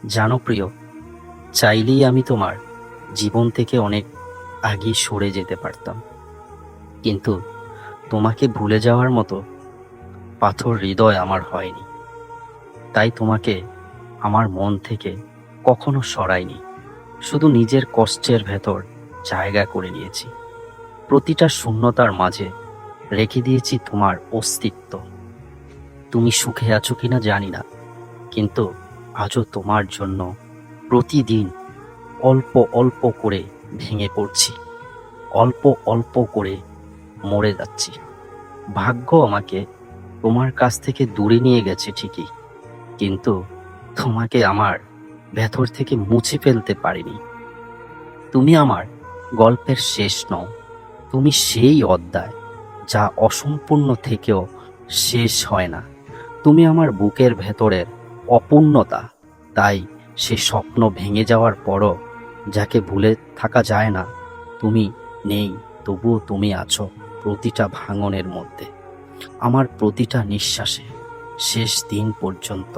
জানো প্রিয়, চাইলেই আমি তোমার জীবন থেকে অনেক আগে সরে যেতে পারতাম, কিন্তু তোমাকে ভুলে যাওয়ার মতো পাথর হৃদয় আমার হয়নি। তাই তোমাকে আমার মন থেকে কখনো সরাইনি, শুধু নিজের কষ্টের ভেতর জায়গা করে নিয়েছি। প্রতিটা শূন্যতার মাঝে রেখে দিয়েছি তোমার অস্তিত্ব। তুমি সুখে আছো কিনা জানি না, কিন্তু আজও তোমার জন্য প্রতিদিন অল্প অল্প করে ভেঙে পড়ছি, অল্প অল্প করে মরে যাচ্ছি। ভাগ্য আমাকে তোমার কাছ থেকে দূরে নিয়ে গেছে ঠিকই, কিন্তু তোমাকে আমার ভেতর থেকে মুছে ফেলতে পারিনি। তুমি আমার গল্পের শেষ নও, তুমি সেই অধ্যায় যা অসম্পূর্ণ থেকেও শেষ হয় না। তুমি আমার বুকের ভেতরের অপূর্ণতা, তাই সে স্বপ্ন ভেঙে যাওয়ার পরও যাকে ভুলে থাকা যায় না। তুমি নেই, তবুও তুমি আছো প্রতিটা ভাঙনের মধ্যে, আমার প্রতিটা নিঃশ্বাসে, শেষ দিন পর্যন্ত।